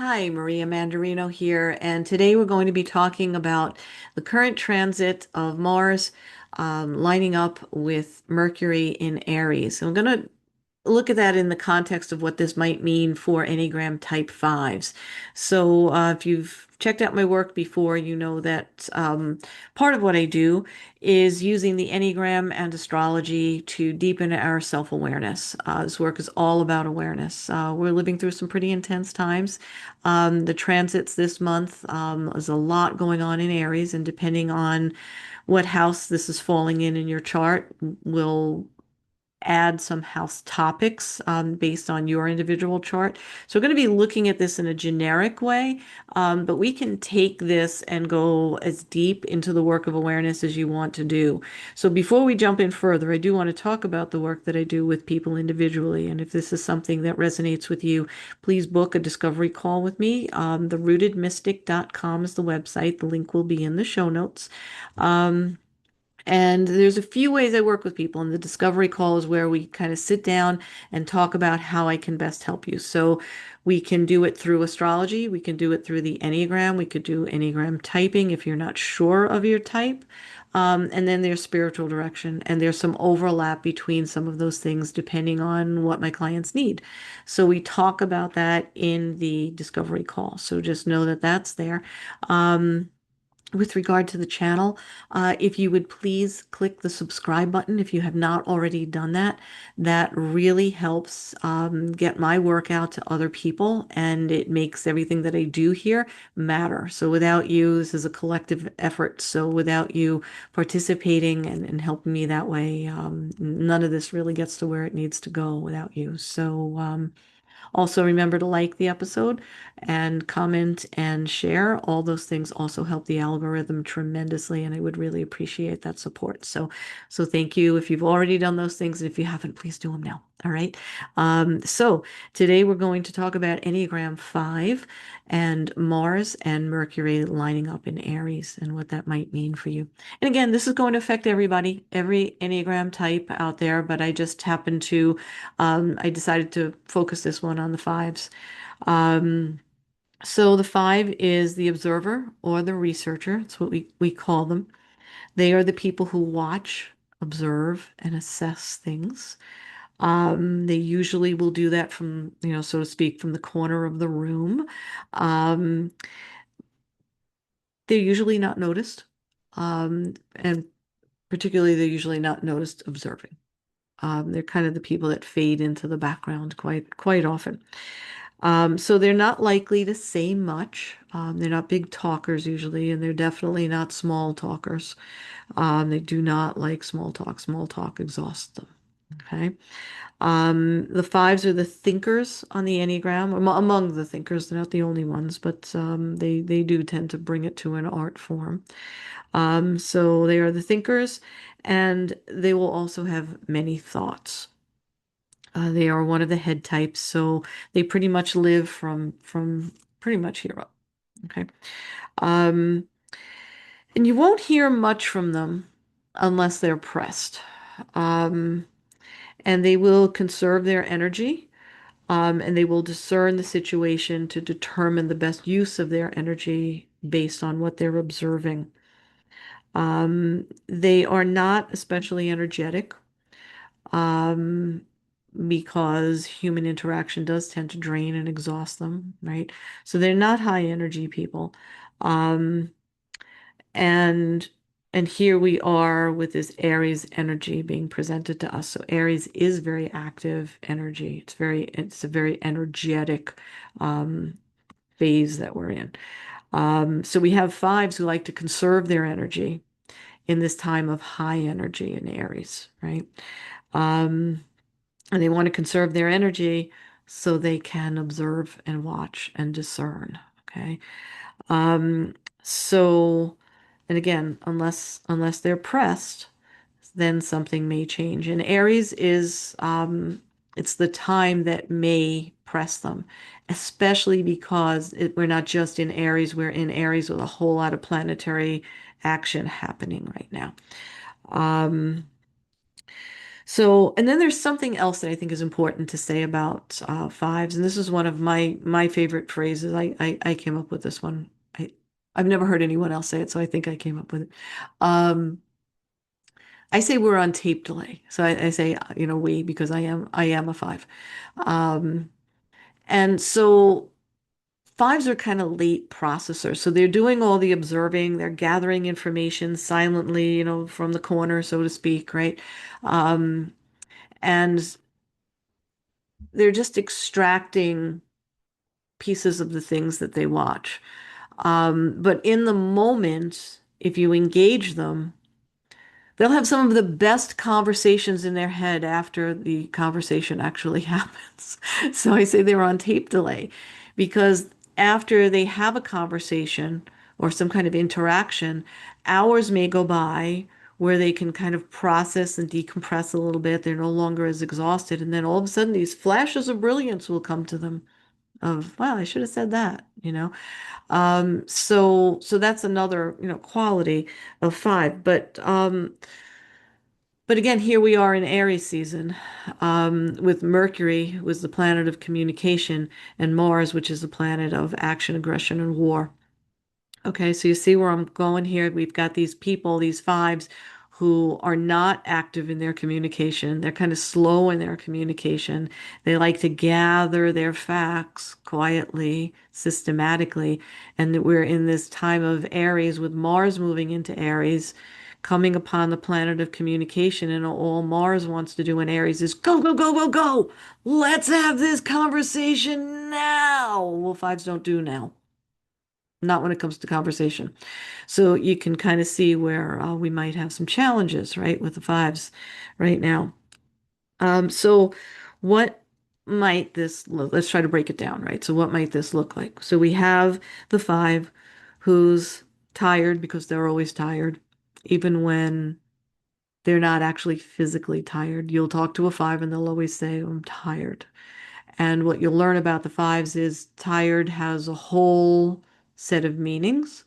Hi, Maria Mandarino here, and today we're going to be talking about the current transit of Mars lining up with Mercury in Aries. So I'm going to look at that in the context of what this might mean for Enneagram Type 5s. So, if you've checked out my work before, you know that part of what I do is using the Enneagram and astrology to deepen our self-awareness. This work is all about awareness. We're living through some pretty intense times. The transits this month, there's a lot going on in Aries, and depending on what house this is falling in your chart, will add some house topics based on your individual chart. So we're going to be looking at this in a generic way, but we can take this and go as deep into the work of awareness as you want to do. So before we jump in further, I do want to talk about the work that I do with people individually. And if this is something that resonates with you, please book a discovery call with me. TheRootedMystic.com is the website. The link will be in the show notes. Um, and there's a few ways I work with people, and the discovery call is where we kind of sit down and talk about how I can best help you. So we can do it through astrology, we can do it through the Enneagram, we could do Enneagram typing if you're not sure of your type. And then there's spiritual direction, and there's some overlap between some of those things depending on what my clients need. So we talk about that in the discovery call. So just know that that's there. Um, with regard to the channel, if you would please click the subscribe button if you have not already done that. That really helps get my work out to other people, and it makes everything that I do here matter. So without you, this is a collective effort. So without you participating and helping me that way, none of this really gets to where it needs to go without you. So also, remember to like the episode and comment and share. All those things also help the algorithm tremendously, and I would really appreciate that support. So thank you if you've already done those things, and if you haven't, please do them now. All right. So today we're going to talk about Enneagram 5 and Mars and Mercury lining up in Aries and what that might mean for you. And again, this is going to affect everybody, every Enneagram type out there, but I just happen to I decided to focus this one on the fives. Um, so the five is the observer or the researcher. That's what we call them. They are the people who watch, observe, and assess things. They usually will do that from, so to speak, from the corner of the room. Um, they're usually not noticed. And particularly, they're usually not noticed observing. They're kind of the people that fade into the background quite often. So they're not likely to say much. They're not big talkers usually, and they're definitely not small talkers. They do not like small talk. Small talk exhausts them. Okay. The fives are the thinkers on the Enneagram, among the thinkers. They're not the only ones, but they do tend to bring it to an art form. So they are the thinkers, and they will also have many thoughts. They are one of the head types, so they pretty much live from pretty much here up. Okay. Um, and you won't hear much from them unless they're pressed. Um, and they will conserve their energy, and they will discern the situation to determine the best use of their energy based on what they're observing. They are not especially energetic. Um, because human interaction does tend to drain and exhaust them, right? So they're not high energy people. Um, and and here we are with this Aries energy being presented to us. So Aries is very active energy. It's a very energetic um, phase that we're in. So we have fives who like to conserve their energy in this time of high energy in Aries, right? Um, and they want to conserve their energy so they can observe and watch and discern. Okay. Um, so, and again, unless they're pressed, then something may change. And Aries is it's the time that may press them, especially because we're not just in Aries, we're in Aries with a whole lot of planetary action happening right now. Um, So, and then there's something else that I think is important to say about fives, and this is one of my favorite phrases. I came up with this one. I've never heard anyone else say it, so I think I came up with it. Um, I say we're on tape delay. So I say, we, because I am a five. Um, and so fives are kind of late processors. So they're doing all the observing, they're gathering information silently, from the corner, so to speak, right? Um, and they're just extracting pieces of the things that they watch. But in the moment, if you engage them, they'll have some of the best conversations in their head after the conversation actually happens. So I say they're on tape delay because after they have a conversation or some kind of interaction, hours may go by where they can kind of process and decompress a little bit. They're no longer as exhausted. And then all of a sudden, these flashes of brilliance will come to them of, wow, I should have said that. So that's another, quality of five. But again, here we are in Aries season, with Mercury, who is the planet of communication, and Mars, which is the planet of action, aggression, and war. Okay, so you see where I'm going here. We've got these people, these fives, who are not active in their communication. They're kind of slow in their communication. They like to gather their facts quietly, systematically. And that we're in this time of Aries with Mars moving into Aries, coming upon the planet of communication. And all Mars wants to do in Aries is go, go, go, go, go. Let's have this conversation now. Well, fives don't do now, not when it comes to conversation. So you can kind of see where we might have some challenges, right, with the fives right now. So what might this look? Let's try to break it down, right? So what might this look like? So we have the five who's tired because they're always tired, even when they're not actually physically tired. You'll talk to a five and they'll always say, I'm tired. And what you'll learn about the fives is tired has a whole set of meanings.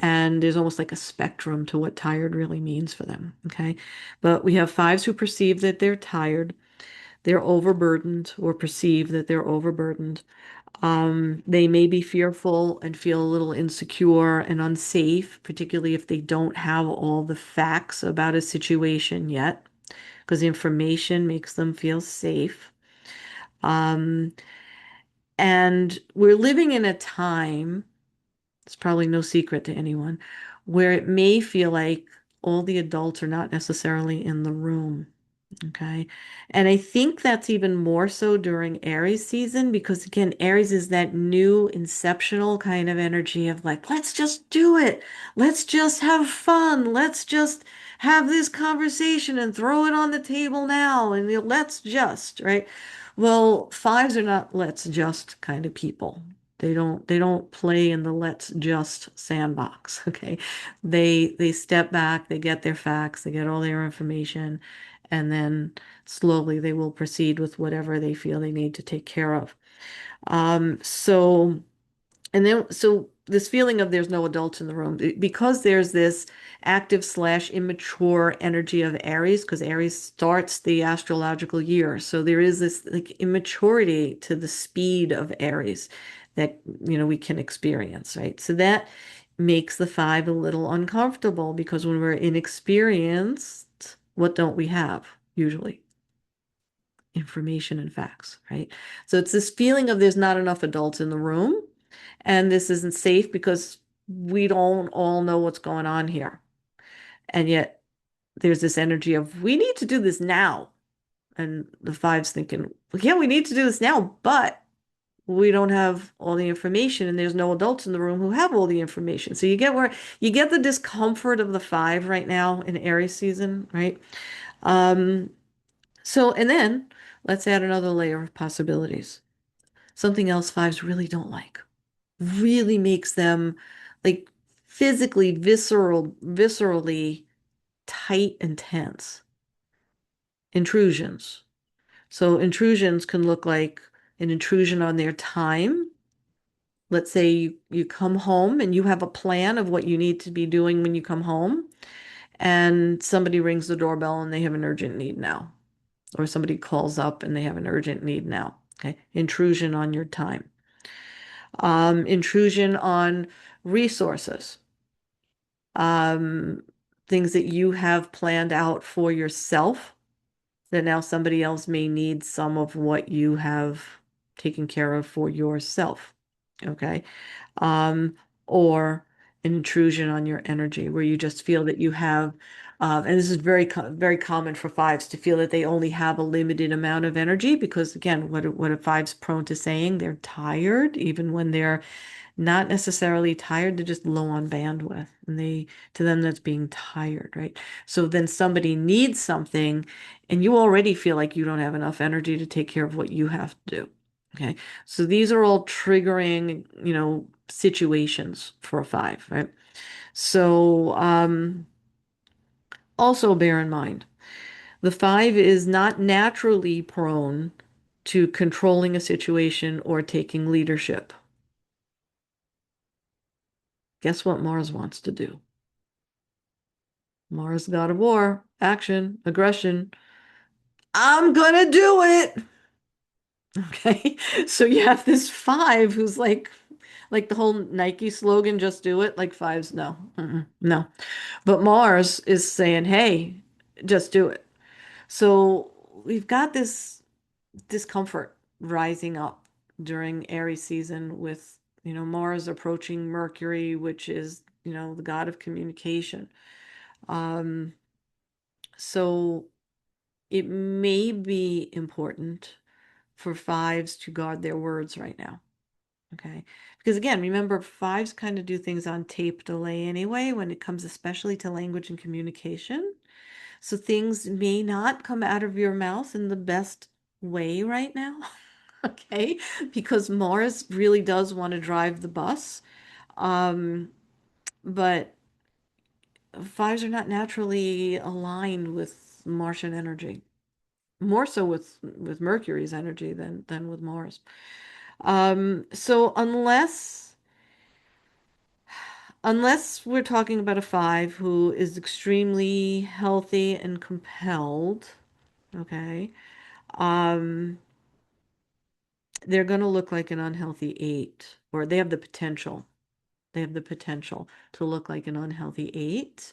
And there's almost like a spectrum to what tired really means for them. Okay. But we have fives who perceive that they're tired, they're overburdened, or perceive that they're overburdened. They may be fearful and feel a little insecure and unsafe, particularly if they don't have all the facts about a situation yet, because information makes them feel safe. Um, and we're living in a time, it's probably no secret to anyone, where it may feel like all the adults are not necessarily in the room. Okay. And I think that's even more so during Aries season because, again, Aries is that new inceptional kind of energy of like, let's just do it. Let's just have fun. Let's just have this conversation and throw it on the table now. And let's just, right? Well, fives are not let's just kind of people. They don't play in the let's just sandbox. Okay. They step back, they get their facts, they get all their information, and then slowly they will proceed with whatever they feel they need to take care of. So and then, so this feeling of there's no adults in the room, because there's this active slash immature energy of Aries, because Aries starts the astrological year. So there is this like immaturity to the speed of Aries that, we can experience, right? So that makes the five a little uncomfortable because when we're inexperienced, what don't we have usually? Information and facts, right? So it's this feeling of there's not enough adults in the room and this isn't safe because we don't all know what's going on here. And yet there's this energy of we need to do this now. And the five's thinking, well, yeah, we need to do this now, but we don't have all the information and there's no adults in the room who have all the information. So you get the discomfort of the five right now in Aries season, right? Um, and then let's add another layer of possibilities. Something else fives really don't like. Really makes them like physically viscerally tight and tense. Intrusions. So intrusions can look like an intrusion on their time. Let's say you come home and you have a plan of what you need to be doing when you come home, and somebody rings the doorbell and they have an urgent need now. or somebody calls up and they have an urgent need now. Okay. Intrusion on your time. Intrusion on resources. Um, things that you have planned out for yourself that now somebody else may need some of what you have taken care of for yourself. Okay. um, or an intrusion on your energy where you just feel that you have, and this is very common for fives to feel that they only have a limited amount of energy because again, what a five's prone to saying, they're tired, even when they're not necessarily tired, they're just low on bandwidth. And to them, that's being tired, right? So then somebody needs something, and you already feel like you don't have enough energy to take care of what you have to do. Okay. So these are all triggering, situations for a five, right? So, also bear in mind, the five is not naturally prone to controlling a situation or taking leadership. Guess what Mars wants to do? Mars, god of war, action, aggression. I'm gonna do it. Okay. So you have this five who's like the whole Nike slogan, just do it. Like fives, no, no. But Mars is saying, hey, just do it. So we've got this discomfort rising up during Aries season with, Mars approaching Mercury, which is, the god of communication. Um, so it may be important for fives to guard their words right now. Okay. Because again, remember, fives kind of do things on tape delay anyway, when it comes especially to language and communication. So things may not come out of your mouth in the best way right now. Okay. Because Mars really does want to drive the bus. Um, but fives are not naturally aligned with Martian energy. More so with Mercury's energy than with Mars. So unless we're talking about a five who is extremely healthy and compelled, okay, um, they're going to look like an unhealthy eight, or they have the potential. They have the potential to look like an unhealthy eight,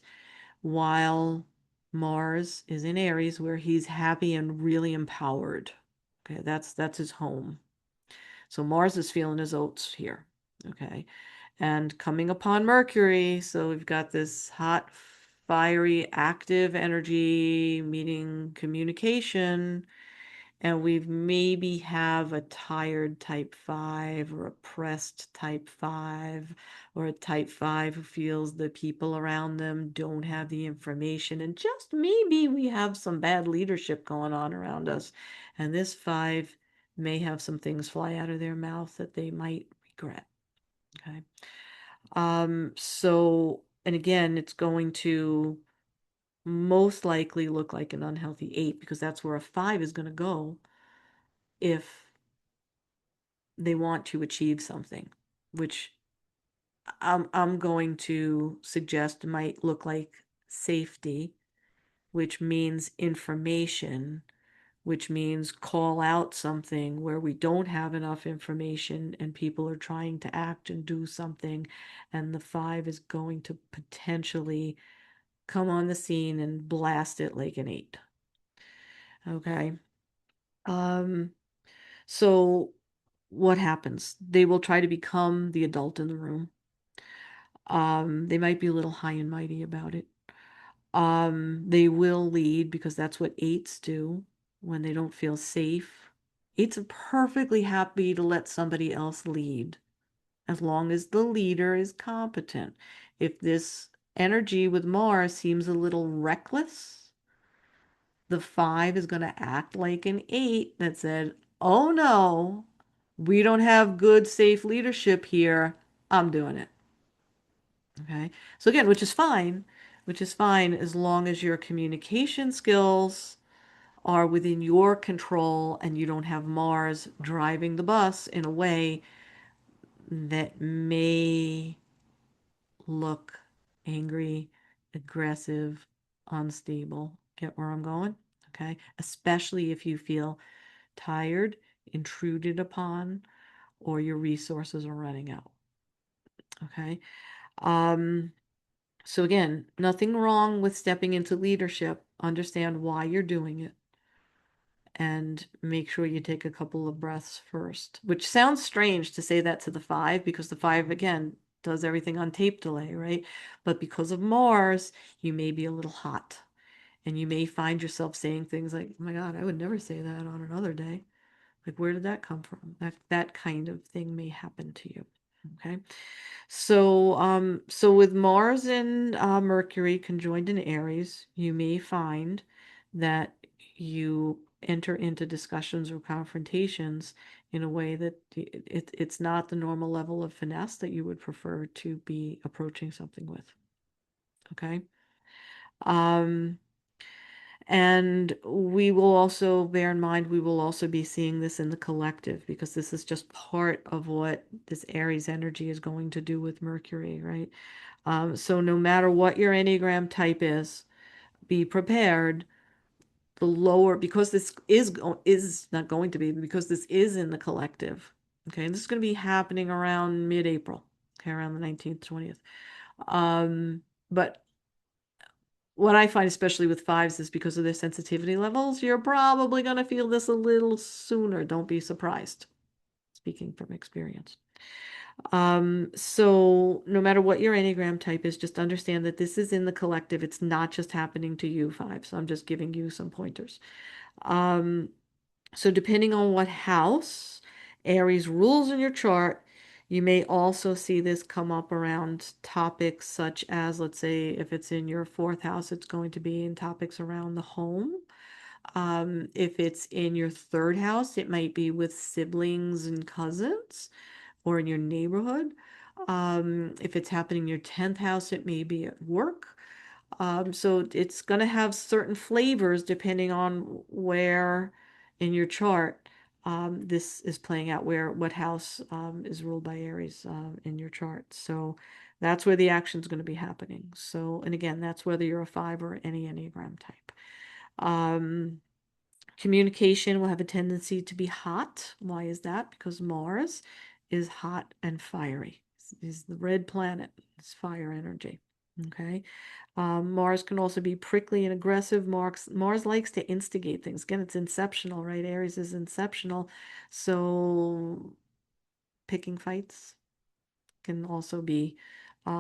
while Mars is in Aries, where he's happy and really empowered. Okay, that's his home. So Mars is feeling his oats here. Okay. And coming upon Mercury, so we've got this hot, fiery, active energy meeting communication, and we've maybe have a tired type five or a pressed type five or a type five who feels the people around them don't have the information, and just maybe we have some bad leadership going on around us, and this five may have some things fly out of their mouth that they might regret. Okay. And again, it's going to most likely look like an unhealthy eight because that's where a five is going to go if they want to achieve something, which I'm going to suggest might look like safety, which means information, which means call out something where we don't have enough information and people are trying to act and do something, and the five is going to potentially come on the scene and blast it like an eight. Okay. Um, so what happens? They will try to become the adult in the room. They might be a little high and mighty about it. They will lead because that's what eights do when they don't feel safe. Eights are perfectly happy to let somebody else lead as long as the leader is competent. If this energy with Mars seems a little reckless, the five is going to act like an eight that said, oh no, we don't have good, safe leadership here. I'm doing it. Okay. So again, which is fine as long as your communication skills are within your control and you don't have Mars driving the bus in a way that may look angry, aggressive, unstable. Get where I'm going? Okay. Especially if you feel tired, intruded upon, or your resources are running out. Okay. Um, so again, nothing wrong with stepping into leadership. Understand why you're doing it and make sure you take a couple of breaths first, which sounds strange to say that to the five because the five, again, does everything on tape delay, right? But because of Mars, you may be a little hot and you may find yourself saying things like, oh my God, I would never say that on another day. Like, where did that come from? That kind of thing may happen to you. Okay. So with Mars and Mercury conjoined in Aries, you may find that you enter into discussions or confrontations in a way that it's not the normal level of finesse that you would prefer to be approaching something with. Okay. Um, and we will also bear in mind, we will also be seeing this in the collective because this is just part of what this Aries energy is going to do with Mercury, right? So no matter what your Enneagram type is, be prepared. The lower, because is not going to be, because this is in the collective. Okay, and this is going to be happening around mid-April, okay, around the 19th, 20th. But what I find, especially with fives, is because of their sensitivity levels, you're probably going to feel this a little sooner. Don't be surprised, speaking from experience. So no matter what your Enneagram type is, just understand that this is in the collective. It's not just happening to you, five. So I'm just giving you some pointers. Um, so depending on what house Aries rules in your chart, you may also see this come up around topics such as, let's say, if it's in your fourth house, it's going to be in topics around the home. If it's in your third house, it might be with siblings and cousins or in your neighborhood. If it's happening in your 10th house, it may be at work. So it's going to have certain flavors depending on where in your chart this is playing out, where what house is ruled by Aries in your chart. So that's where the action is going to be happening. So, and again, that's whether you're a five or any Enneagram type. Um, Communication will have a tendency to be hot. Why is that? Because Mars is hot and fiery. Is the red planet. It's fire energy. Okay. Mars can also be prickly and aggressive. Mars likes to instigate things. Again, it's inceptional, right? Aries is inceptional. So picking fights can also be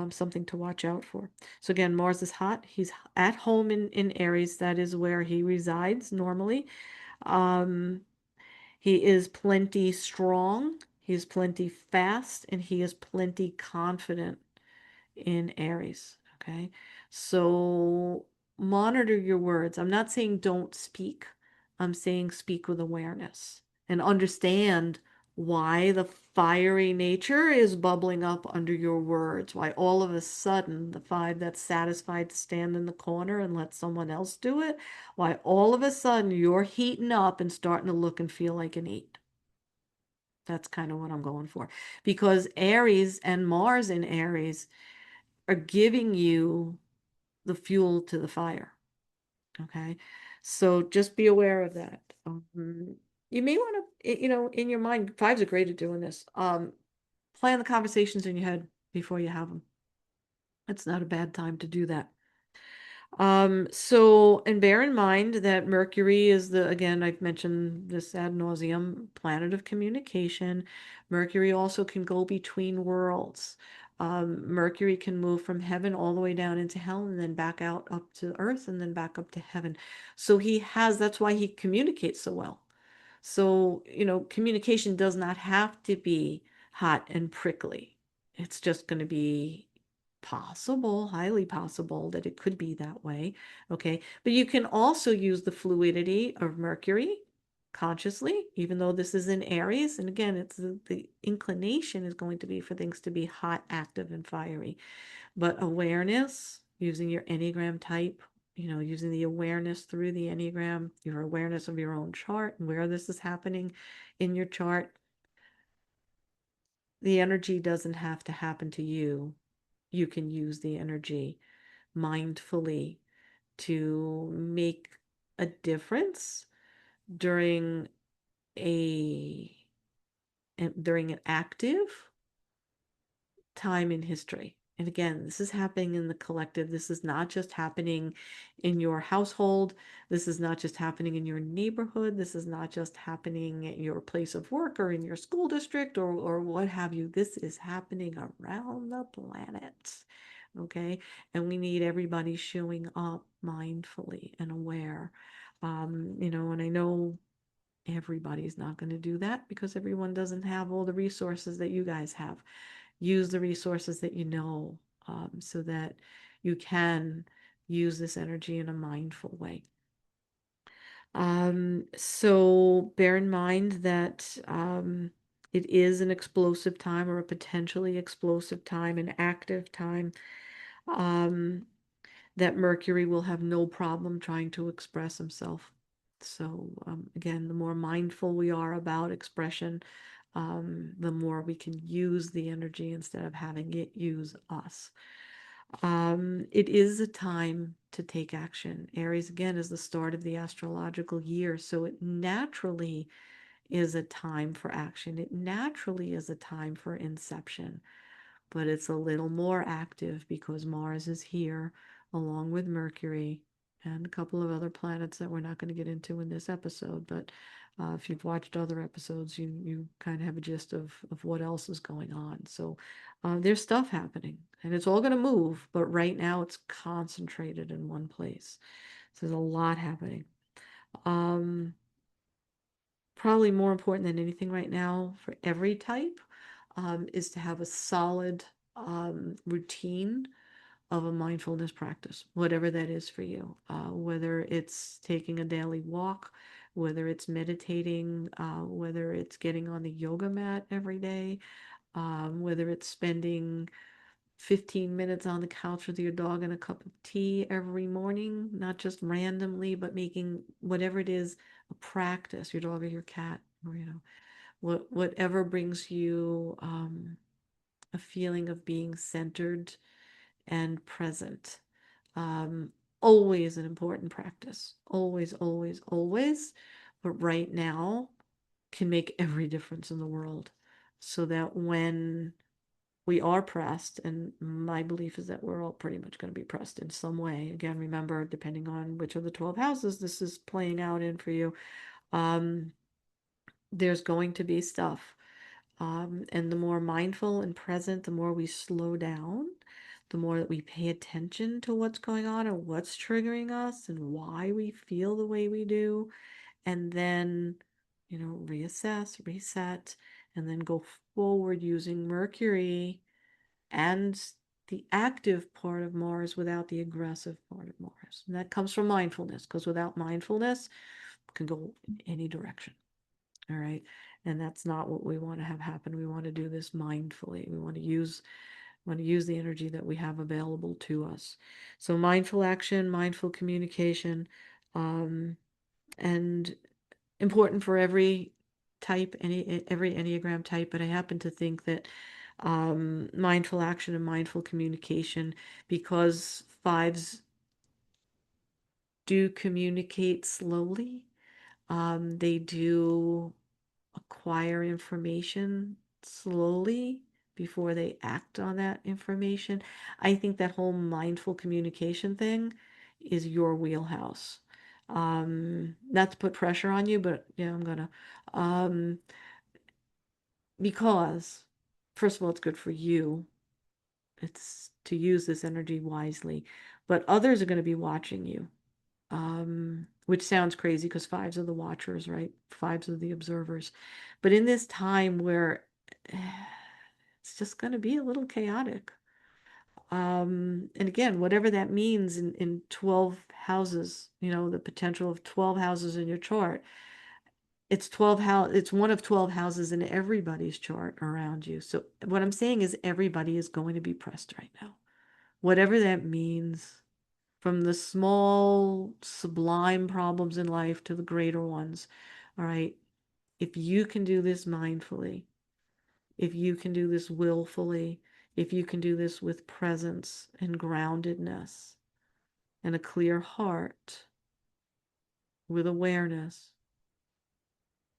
something to watch out for. So again, Mars is hot. He's at home in Aries. That is where he resides normally. Um, he is plenty strong. He is plenty fast, and he is plenty confident in Aries. Okay. So monitor your words. I'm not saying don't speak. I'm saying speak with awareness and understand why the fiery nature is bubbling up under your words. Why all of a sudden the five that's satisfied to stand in the corner and let someone else do it. Why all of a sudden you're heating up and starting to look and feel like an eight. That's kind of what I'm going for. Because Aries and Mars in Aries are giving you the fuel to the fire. Okay. So just be aware of that. You may want to, in your mind, fives are great at doing this. Plan the conversations in your head before you have them. It's not a bad time to do that. And bear in mind that Mercury is again, I've mentioned this ad nauseum, planet of communication. Mercury also can go between worlds. Mercury can move from heaven all the way down into hell and then back out up to earth and then back up to heaven. So that's why he communicates so well. So, communication does not have to be hot and prickly. It's just going to be possible, highly possible that it could be that way. Okay. But you can also use the fluidity of Mercury consciously, even though this is in Aries. And again, it's the inclination is going to be for things to be hot, active, and fiery. But awareness, using your Enneagram type, using the awareness through the Enneagram, your awareness of your own chart and where this is happening in your chart, the energy doesn't have to happen to you. You can use the energy mindfully to make a difference during a during an active time in history. And again, this is happening in the collective. This is not just happening in your household. This is not just happening in your neighborhood. This is not just happening at your place of work or in your school district or what have you. This is happening around the planet. Okay. And we need everybody showing up mindfully and aware. And I know everybody's not going to do that because everyone doesn't have all the resources that you guys have. Use the resources that you know, so that you can use this energy in a mindful way. So bear in mind that it is an explosive time or a potentially explosive time, an active time. Um, that Mercury will have no problem trying to express himself. So, again, the more mindful we are about expression, the more we can use the energy instead of having it use us. It is a time to take action. Aries, again, is the start of the astrological year, so it naturally is a time for action. It naturally is a time for inception, but it's a little more active because Mars is here along with Mercury and a couple of other planets that we're not going to get into in this episode. But if you've watched other episodes, you kind of have a gist of what else is going on. So there's stuff happening, and it's all going to move. But right now, it's concentrated in one place. So there's a lot happening. Um, Probably more important than anything right now for every type is to have a solid routine of a mindfulness practice, whatever that is for you, whether it's taking a daily walk, whether it's meditating, whether it's getting on the yoga mat every day, whether it's spending 15 minutes on the couch with your dog and a cup of tea every morning, not just randomly, but making whatever it is a practice, your dog or your cat, or whatever brings you a feeling of being centered and present. Um, Always an important practice. Always, always, always. But right now can make every difference in the world. So that when we are pressed, and my belief is that we're all pretty much going to be pressed in some way. Again, remember, depending on which of the 12 houses this is playing out in for you, um, there's going to be stuff. And the more mindful and present, the more we slow down, the more that we pay attention to what's going on and what's triggering us and why we feel the way we do, and then, reassess, reset, and then go forward using Mercury and the active part of Mars without the aggressive part of Mars. And that comes from mindfulness, because without mindfulness, it can go in any direction. All right. And that's not what we want to have happen. We want to do this mindfully. We want to use the energy that we have available to us. So mindful action, mindful communication, um, and important for every type, every Enneagram type. But I happen to think that mindful action and mindful communication, because fives do communicate slowly. They do acquire information slowly before they act on that information. I think that whole mindful communication thing is your wheelhouse. Not to put pressure on you, but yeah, I'm gonna. Um, because first of all, it's good for you. It's to use this energy wisely, but others are going to be watching you. Which sounds crazy because fives are the watchers, right? Fives are the observers. But in this time where it's just going to be a little chaotic. And again, whatever that means in 12 houses, the potential of 12 houses in your chart, it's one of 12 houses in everybody's chart around you. So what I'm saying is everybody is going to be pressed right now. Whatever that means, from the small, sublime problems in life to the greater ones. All right. If you can do this mindfully, if you can do this willfully, if you can do this with presence and groundedness and a clear heart, with awareness,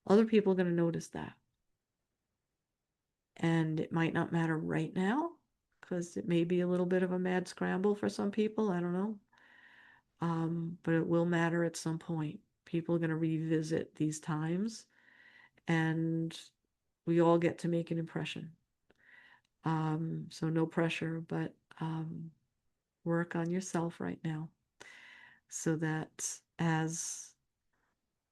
other people are going to notice that. And it might not matter right now because it may be a little bit of a mad scramble for some people. I don't know. But it will matter at some point. People are going to revisit these times, and we all get to make an impression. So no pressure, but work on yourself right now so that as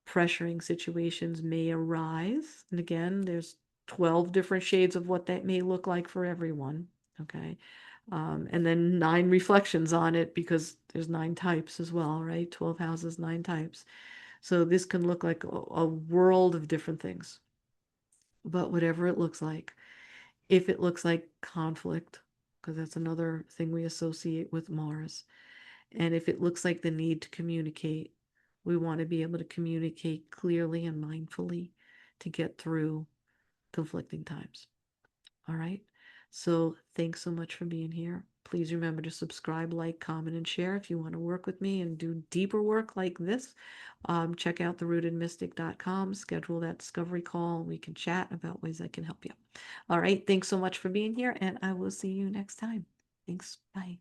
pressuring situations may arise, and again, there's 12 different shades of what that may look like for everyone, okay? And then 9 reflections on it because there's 9 types as well, right? 12 houses, 9 types. So this can look like a world of different things. But whatever it looks like, if it looks like conflict, because that's another thing we associate with Mars, and if it looks like the need to communicate, we want to be able to communicate clearly and mindfully to get through conflicting times. All right. So thanks so much for being here. Please remember to subscribe, like, comment, and share if you want to work with me and do deeper work like this. Check out therootedmystic.com, schedule that discovery call. We can chat about ways I can help you. All right. Thanks so much for being here, and I will see you next time. Thanks. Bye.